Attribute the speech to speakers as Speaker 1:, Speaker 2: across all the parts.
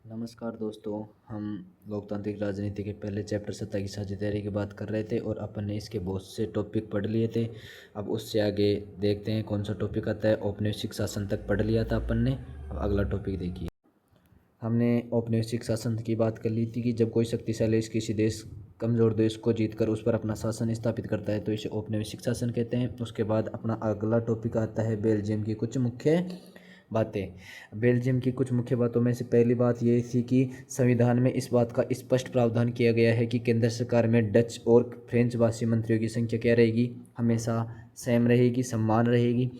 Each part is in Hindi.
Speaker 1: नमस्कार दोस्तों। हम लोकतांत्रिक राजनीति के पहले चैप्टर सत्ता की साझेदारी की बात कर रहे थे और अपन ने इसके बहुत से टॉपिक पढ़ लिए थे। अब उससे आगे देखते हैं कौन सा टॉपिक आता है। औपनिवेशिक शासन तक पढ़ लिया था अपन ने। अब अगला टॉपिक देखिए। हमने औपनिवेशिक शासन की बात कर ली थी कि जब कोई शक्तिशाली किसी देश कमज़ोर देश को जीतकर उस पर अपना शासन स्थापित करता है तो इसे औपनिवेशिक शासन कहते हैं। उसके बाद अपना अगला टॉपिक आता है बेल्जियम की कुछ मुख्य बातें। बेल्जियम की कुछ मुख्य बातों में से पहली बात ये थी कि संविधान में इस बात का स्पष्ट प्रावधान किया गया है कि केंद्र सरकार में डच और फ्रेंच भाषी मंत्रियों की संख्या क्या रहेगी, हमेशा सेम रहेगी, समान रहेगी।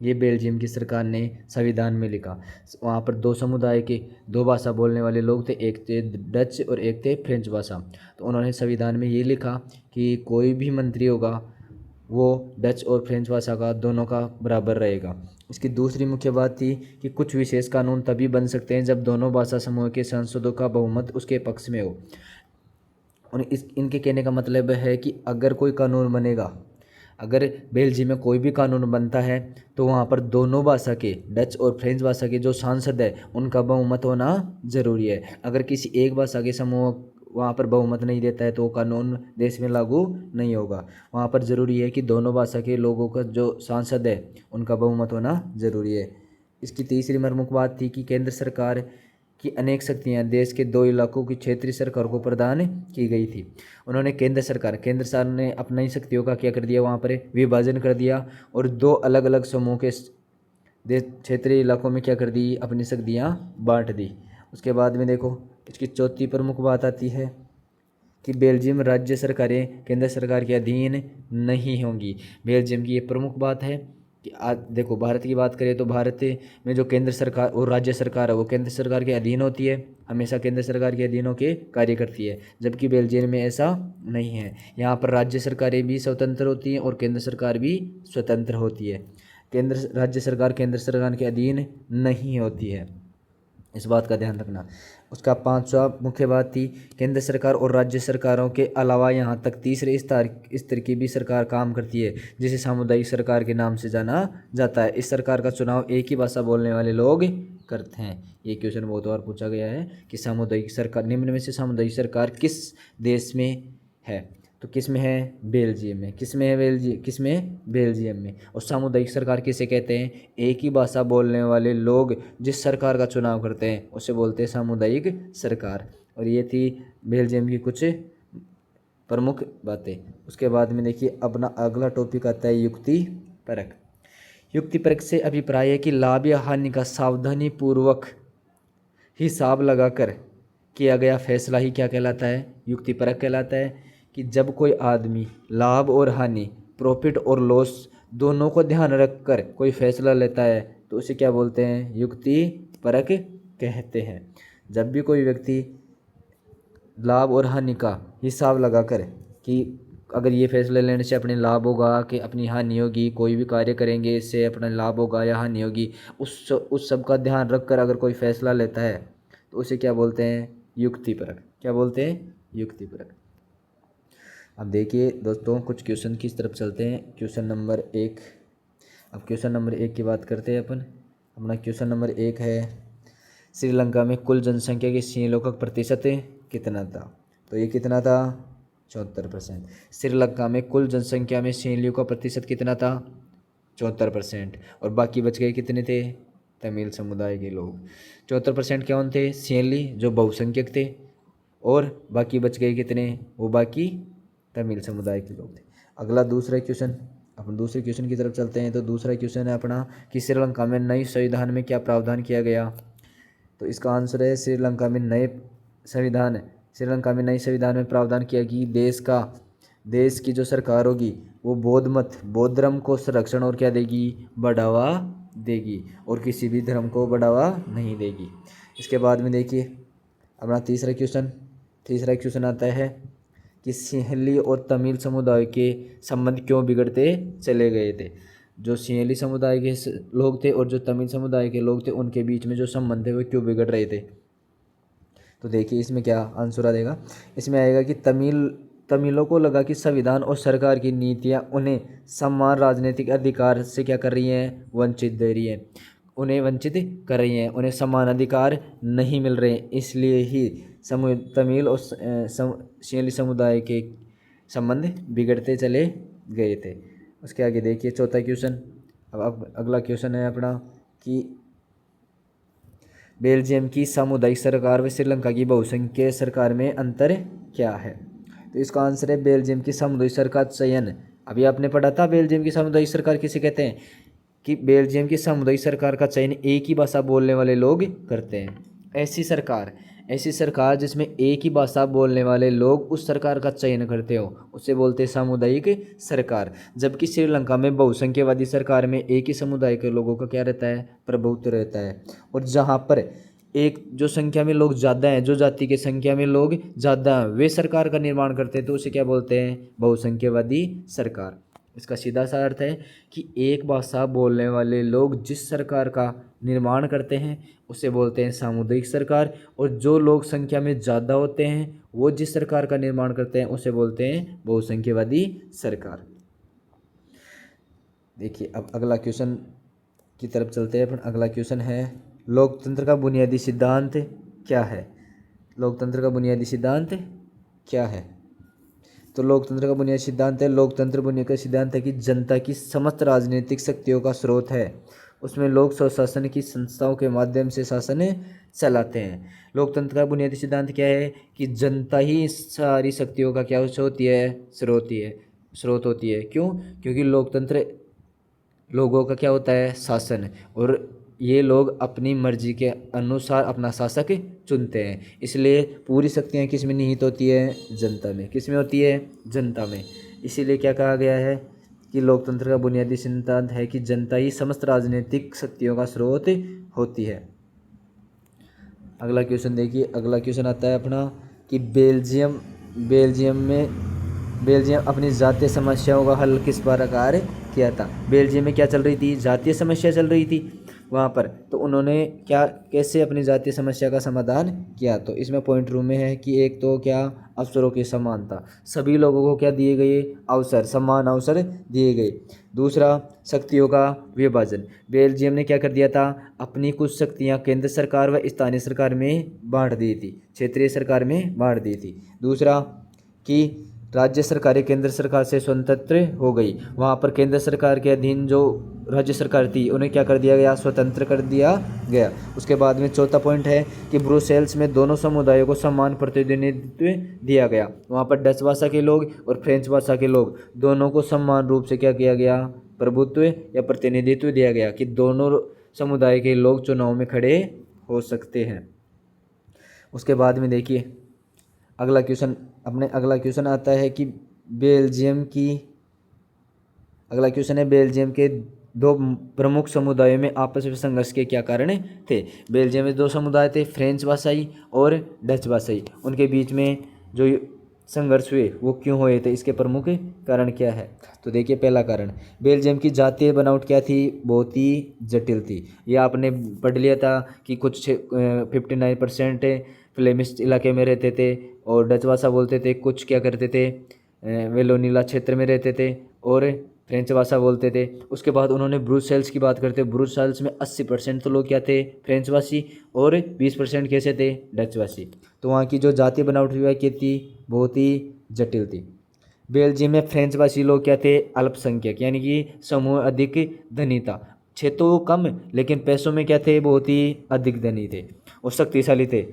Speaker 1: ये बेल्जियम की सरकार ने संविधान में लिखा। वहाँ पर दो समुदाय के दो भाषा बोलने वाले लोग थे, एक थे डच और एक थे फ्रेंच भाषा। तो उन्होंने संविधान में ये लिखा कि कोई भी मंत्री होगा वो डच और फ्रेंच भाषा का दोनों का बराबर रहेगा। इसकी दूसरी मुख्य बात थी कि कुछ विशेष कानून तभी बन सकते हैं जब दोनों भाषा समूह के सांसदों का बहुमत उसके पक्ष में हो। और इनके कहने का मतलब है कि अगर कोई कानून बनेगा, अगर बेल्जियम में कोई भी कानून बनता है तो वहाँ पर दोनों भाषा के डच और फ्रेंच भाषा के जो सांसद है उनका बहुमत होना ज़रूरी है। अगर किसी एक भाषा के समूह वहाँ पर बहुमत नहीं देता है तो वो कानून देश में लागू नहीं होगा। वहाँ पर ज़रूरी है कि दोनों भाषा के लोगों का जो सांसद है उनका बहुमत होना ज़रूरी है। इसकी तीसरी प्रमुख बात थी कि केंद्र सरकार की अनेक शक्तियाँ देश के दो इलाकों की क्षेत्रीय सरकार को प्रदान की गई थी। उन्होंने केंद्र सरकार ने अपनी शक्तियों का क्या कर दिया, वहाँ पर विभाजन कर दिया और दो अलग अलग समूह के देश क्षेत्रीय इलाकों में क्या कर दी, अपनी शक्तियाँ बांट दी। उसके बाद में देखो इसकी चौथी प्रमुख बात आती है कि बेल्जियम राज्य सरकारें केंद्र सरकार के अधीन नहीं होंगी। बेल्जियम की ये प्रमुख बात है कि आज देखो भारत की बात करें तो भारत में जो केंद्र सरकार और राज्य सरकार है वो केंद्र सरकार के अधीन होती है, हमेशा केंद्र सरकार के अधीन होकर कार्य करती है। जबकि बेल्जियम में ऐसा नहीं है। यहाँ पर राज्य सरकारें भी स्वतंत्र होती हैं और केंद्र सरकार भी स्वतंत्र होती है। राज्य सरकार केंद्र सरकार के अधीन नहीं होती है, इस बात का ध्यान रखना। उसका पांचवा मुख्य बात थी केंद्र सरकार और राज्य सरकारों के अलावा यहाँ तक तीसरे स्तर की भी सरकार काम करती है जिसे सामुदायिक सरकार के नाम से जाना जाता है। इस सरकार का चुनाव एक ही भाषा बोलने वाले लोग करते हैं। ये क्वेश्चन बहुत बार पूछा गया है कि सामुदायिक सरकार, निम्न में से सामुदायिक सरकार किस देश में है, तो किस में है, बेल्जियम में। किस में है, बेल्जियम। किस में, बेल्जियम में। और सामुदायिक सरकार किसे कहते हैं, एक ही भाषा बोलने वाले लोग जिस सरकार का चुनाव करते हैं उसे बोलते हैं सामुदायिक सरकार। और ये थी बेल्जियम की कुछ प्रमुख बातें। उसके बाद में देखिए अपना अगला टॉपिक आता है युक्ति परक। युक्ति परक से अभिप्राय है कि लाभ या हानि का सावधानी पूर्वक हिसाब लगाकर किया गया फैसला ही क्या कहलाता है, युक्ति परक कहलाता है। कि जब कोई आदमी लाभ और हानि, प्रॉफिट और लॉस दोनों को ध्यान रखकर कोई फैसला लेता है तो उसे क्या बोलते हैं, युक्ति परक कहते हैं। जब भी कोई व्यक्ति लाभ और हानि का हिसाब लगाकर कि अगर ये फैसले लेने से अपने लाभ होगा कि अपनी हानि होगी, कोई भी कार्य करेंगे इससे अपना लाभ होगा या हानि होगी, उस सब का ध्यान रखकर अगर कोई फैसला लेता है तो उसे क्या बोलते हैं, युक्ति परक। क्या बोलते हैं, युक्ति परक। अब देखिए दोस्तों कुछ क्वेश्चन की तरफ चलते हैं। Question number 1। अब क्वेश्चन नंबर 1 की बात करते हैं अपन। अपना क्वेश्चन नंबर 1 है श्रीलंका में कुल जनसंख्या के सीलों का प्रतिशत कितना था। तो ये कितना था, 74%। श्रीलंका में कुल जनसंख्या में सीलियों का प्रतिशत कितना था, 74%। और बाकी बच गए कितने थे, तमिल समुदाय के लोग। 74% कौन थे, सियली जो बहुसंख्यक थे, और बाकी बच गए कितने, वो बाकी तमिल समुदाय के लोग थे। अगला दूसरा क्वेश्चन, अपन दूसरे क्वेश्चन की तरफ चलते हैं। तो दूसरा क्वेश्चन है अपना कि श्रीलंका में नई संविधान में क्या प्रावधान किया गया। तो इसका आंसर है श्रीलंका में नई संविधान में प्रावधान किया कि देश की जो सरकार होगी वो बौद्ध धर्म को संरक्षण और क्या देगी, बढ़ावा देगी, और किसी भी धर्म को बढ़ावा नहीं देगी। इसके बाद में देखिए अपना तीसरा क्वेश्चन आता है कि सिंहली और तमिल समुदाय के संबंध क्यों बिगड़ते चले गए थे। जो सिंहली समुदाय के लोग थे और जो तमिल समुदाय के लोग थे उनके बीच में जो संबंध थे वो क्यों बिगड़ रहे थे। तो देखिए इसमें क्या आंसर आएगा, इसमें आएगा कि तमिलों को लगा कि संविधान और सरकार की नीतियां उन्हें समान राजनीतिक अधिकार से क्या कर रही हैं, वंचित दे रही हैं। उन्हें वंचित कर रही हैं, उन्हें समान अधिकार नहीं मिल रहे, इसलिए ही तमिल और शेली समुदाय के संबंध बिगड़ते चले गए थे। उसके आगे देखिए चौथा क्वेश्चन। अब अगला क्वेश्चन है अपना कि बेल्जियम की सामुदायिक सरकार व श्रीलंका की बहुसंख्यक सरकार में अंतर क्या है। तो इसका आंसर है बेल्जियम की सामुदायिक सरकार चयन। अभी आपने पढ़ा था बेल्जियम की सामुदायिक सरकार किसे कहते हैं, कि बेल्जियम की सामुदायिक सरकार का चयन एक ही भाषा बोलने वाले लोग करते हैं। ऐसी सरकार जिसमें एक ही भाषा बोलने वाले लोग उस सरकार का चयन करते हो उसे बोलते हैं सामुदायिक सरकार। जबकि श्रीलंका में बहुसंख्यवादी सरकार में एक ही समुदाय के लोगों का क्या रहता है, प्रभुत्व रहता है। और जहाँ पर एक जो संख्या में लोग ज़्यादा हैं, जो जाति की संख्या में लोग ज़्यादा हैं, वे सरकार का निर्माण करते हैं, तो उसे क्या बोलते हैं, बहुसंख्यवादी सरकार। इसका सीधा सा अर्थ है कि एक भाषा बोलने वाले लोग जिस सरकार का निर्माण करते हैं उसे बोलते हैं सामुदायिक सरकार, और जो लोग संख्या में ज़्यादा होते हैं वो जिस सरकार का निर्माण करते हैं उसे बोलते हैं बहुसंख्यवादी सरकार। देखिए अब अगला क्वेश्चन की तरफ चलते हैं अपन। अगला क्वेश्चन है लोकतंत्र का बुनियादी सिद्धांत क्या है। लोकतंत्र का बुनियादी सिद्धांत क्या है। तो लोकतंत्र का बुनियादी सिद्धांत है, लोकतंत्र बुनियादी का सिद्धांत है कि जनता की समस्त राजनीतिक शक्तियों का स्रोत है, उसमें लोक स्वशासन की संस्थाओं के माध्यम से शासन चलाते हैं। लोकतंत्र का बुनियादी सिद्धांत क्या है कि जनता ही सारी शक्तियों का क्या होती है, स्रोत होती है। क्यों, क्योंकि लोकतंत्र लोगों का क्या होता है, शासन, और ये लोग अपनी मर्जी के अनुसार अपना शासक चुनते हैं। इसलिए पूरी शक्तियाँ किस में निहित होती है, जनता में। किस में होती है, जनता में। इसीलिए क्या कहा गया है कि लोकतंत्र का बुनियादी सिद्धांत है कि जनता ही समस्त राजनीतिक शक्तियों का स्रोत होती है। अगला क्वेश्चन देखिए। अगला क्वेश्चन आता है अपना कि बेल्जियम अपनी जातीय समस्याओं का हल किस प्रकार किया था। बेल्जियम में क्या चल रही थी, जातीय समस्या चल रही थी वहाँ पर, तो उन्होंने कैसे अपनी जातीय समस्या का समाधान किया। तो इसमें पॉइंट रूम में है कि एक तो क्या, अवसरों की समानता, सभी लोगों को क्या दिए गए, अवसर, समान अवसर दिए गए। दूसरा, शक्तियों का विभाजन। बेल्जियम ने क्या कर दिया था, अपनी कुछ शक्तियाँ केंद्र सरकार व स्थानीय सरकार में बांट दी थी, क्षेत्रीय सरकार में बांट दी थी। दूसरा कि राज्य सरकारें केंद्र सरकार से स्वतंत्र हो गई, वहाँ पर केंद्र सरकार के अधीन जो राज्य सरकार थी उन्हें क्या कर दिया गया, स्वतंत्र कर दिया गया। उसके बाद में चौथा पॉइंट है कि ब्रुसेल्स में दोनों समुदायों को समान प्रतिनिधित्व दिया गया। वहाँ पर डच भाषा के लोग और फ्रेंच भाषा के लोग दोनों को समान रूप से क्या किया गया, प्रभुत्व या प्रतिनिधित्व दिया गया, कि दोनों समुदाय के लोग चुनाव में खड़े हो सकते हैं। उसके बाद में देखिए अगला क्वेश्चन आता है कि बेल्जियम के दो प्रमुख समुदायों में आपस में संघर्ष के क्या कारण थे। बेल्जियम में दो समुदाय थे, फ्रेंच भाषाई और डच भाषाई। उनके बीच में जो संघर्ष हुए वो क्यों हुए थे, इसके प्रमुख कारण क्या है। तो देखिए पहला कारण, बेल्जियम की जातीय बनावट क्या थी, बहुत ही जटिल थी। ये आपने पढ़ लिया था कि कुछ 59% फ्लेमिश इलाके में रहते थे और डच भाषा बोलते थे, कुछ क्या करते थे, वेलोनीला क्षेत्र में रहते थे और फ्रेंच भाषा बोलते थे। उसके बाद उन्होंने ब्रुसेल्स की बात करते, ब्रुसेल्स में 80% तो लोग क्या थे, फ्रेंच भाषी, और 20% कैसे थे, डच भाषी। तो वहाँ की जो जातीय बनावट की थी बहुत ही जटिल थी। बेल्जियम में फ्रेंच भाषी लोग क्या थे, अल्पसंख्यक, यानी कि समूह अधिक धनी था। क्षेत्रों कम लेकिन पैसों में क्या थे, बहुत ही अधिक धनी थे और शक्तिशाली थे।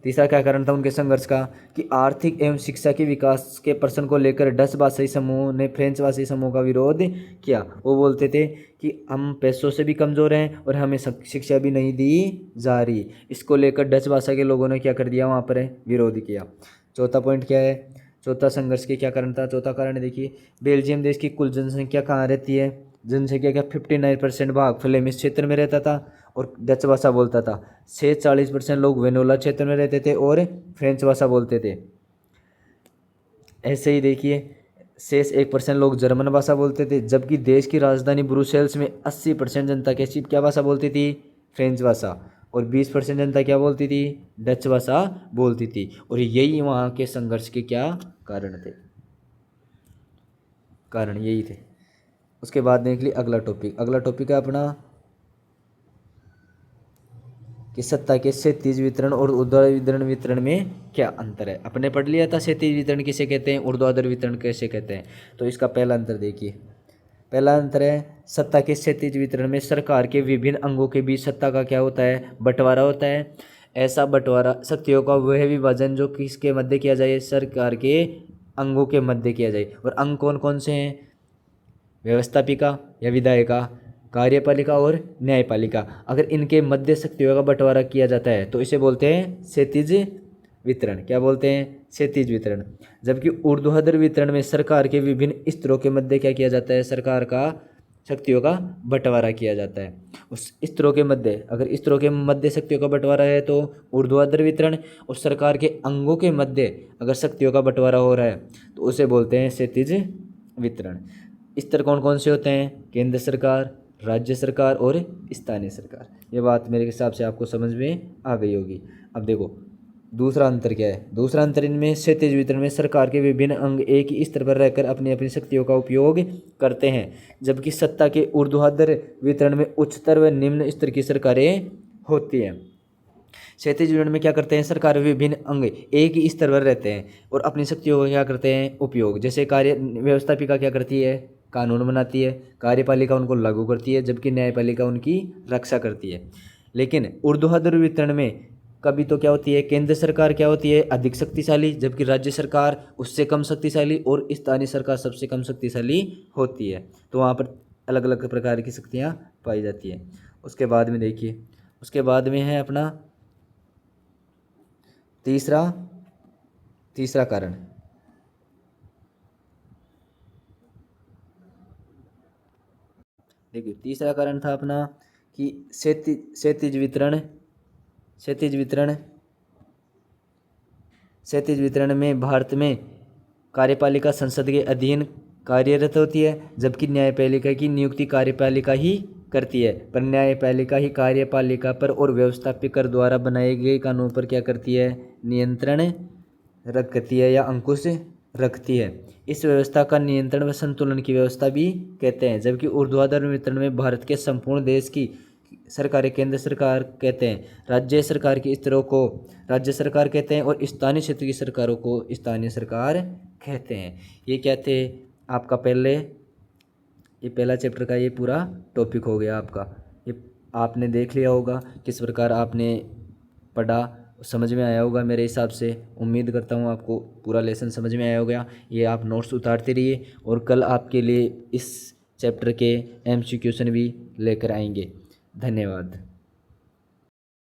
Speaker 1: तीसरा क्या कारण था उनके संघर्ष का, कि आर्थिक एवं शिक्षा के विकास के प्रश्न को लेकर डच भाषाई समूह ने फ्रेंच भाषाई समूह का विरोध किया। वो बोलते थे कि हम पैसों से भी कमज़ोर हैं और हमें शिक्षा भी नहीं दी जा रही। इसको लेकर डच भाषा के लोगों ने क्या कर दिया, वहाँ पर विरोध किया। चौथा पॉइंट क्या है, चौथा संघर्ष के क्या कारण था। चौथा कारण देखिए, बेल्जियम देश की कुल जनसंख्या कहाँ रहती है, जनसंख्या का 59% भाग फ्लेमिश क्षेत्र में रहता था और डच भाषा बोलता था। 40% लोग वेनोला क्षेत्र में रहते थे और फ्रेंच भाषा बोलते थे। ऐसे ही देखिए, शेष 1% लोग जर्मन भाषा बोलते थे, जबकि देश की राजधानी ब्रुसेल्स में 80% जनता कैसी क्या भाषा बोलती थी, फ्रेंच भाषा, और 20% जनता क्या बोलती थी, डच भाषा बोलती थी। और यही वहाँ के संघर्ष के क्या कारण थे, कारण यही थे। उसके बाद देख लिए अगला टॉपिक है अपना कि सत्ता के क्षैतिज वितरण और ऊर्ध्वाधर वितरण में क्या अंतर है। अपने पढ़ लिया था क्षैतिज वितरण किसे कहते हैं, ऊर्ध्वाधर वितरण कैसे कहते हैं। तो इसका पहला अंतर देखिए, पहला अंतर है सत्ता के क्षैतिज वितरण में सरकार के विभिन्न अंगों के बीच सत्ता का क्या होता है, बंटवारा होता है। ऐसा बंटवारा शक्तियों का वह विभाजन जो किसके मध्य किया जाए, सरकार के अंगों के मध्य किया जाए। और अंग कौन कौन से हैं, व्यवस्थापिका या विधायिका, कार्यपालिका और न्यायपालिका। अगर इनके मध्य शक्तियों का बंटवारा किया जाता है तो इसे बोलते हैं क्षैतिज वितरण। क्या बोलते हैं, क्षैतिज वितरण। जबकि ऊर्ध्वाधर वितरण में सरकार के विभिन्न स्तरों के मध्य क्या किया जाता है, सरकार का शक्तियों का बंटवारा किया जाता है। उस स्तरों के मध्य, अगर स्तरों के मध्य शक्तियों का बंटवारा है तो ऊर्ध्वाधर वितरण, और सरकार के अंगों के मध्य अगर शक्तियों का बंटवारा हो रहा है तो उसे बोलते हैं क्षैतिज वितरण। स्तर कौन कौन से होते हैं, केंद्र सरकार, राज्य सरकार और स्थानीय सरकार। ये बात मेरे हिसाब से आपको समझ में आ गई होगी। अब देखो दूसरा अंतर क्या है। दूसरा अंतर इनमें क्षैतिज वितरण में सरकार के विभिन्न अंग एक ही स्तर पर रहकर अपनी अपनी शक्तियों का उपयोग करते हैं, जबकि सत्ता के ऊर्ध्वाधर वितरण में उच्चतर व निम्न स्तर की सरकारें होती हैं। क्षैतिज वितरण में क्या करते हैं, सरकार विभिन्न अंग एक ही स्तर पर रहते हैं और अपनी शक्तियों का क्या करते हैं, उपयोग। जैसे कार्य व्यवस्थापिका क्या करती है, कानून बनाती है, कार्यपालिका उनको लागू करती है, जबकि न्यायपालिका उनकी रक्षा करती है। लेकिन ऊर्ध्वाधर वितरण में कभी तो क्या होती है, केंद्र सरकार क्या होती है, अधिक शक्तिशाली, जबकि राज्य सरकार उससे कम शक्तिशाली और स्थानीय सरकार सबसे कम शक्तिशाली होती है। तो वहाँ पर अलग अलग प्रकार की शक्तियाँ पाई जाती हैं। उसके बाद में देखिए, उसके बाद में है अपना तीसरा कारण। देखिए तीसरा कारण था अपना कि क्षैतिज वितरण में भारत में कार्यपालिका संसद के अधीन कार्यरत होती है, जबकि न्यायपालिका की नियुक्ति कार्यपालिका ही करती है। पर न्यायपालिका ही कार्यपालिका पर और व्यवस्थापिका द्वारा बनाए गए कानून पर क्या करती है, नियंत्रण रखती है या अंकुश रखती है। इस व्यवस्था का नियंत्रण व संतुलन की व्यवस्था भी कहते हैं। जबकि ऊर्ध्वाधर वितरण में भारत के संपूर्ण देश की सरकारें केंद्र सरकार कहते हैं, राज्य सरकार के स्तरों को राज्य सरकार कहते हैं और स्थानीय क्षेत्र की सरकारों को स्थानीय सरकार कहते हैं। ये क्या थे आपका ये पहला चैप्टर का ये पूरा टॉपिक हो गया आपका। ये आपने देख लिया होगा किस प्रकार आपने पढ़ा, समझ में आया होगा मेरे हिसाब से। उम्मीद करता हूँ आपको पूरा लेसन समझ में आया होगा। ये आप नोट्स उतारते रहिए और कल आपके लिए इस चैप्टर के MCQ क्वेश्चन भी लेकर आएंगे। धन्यवाद।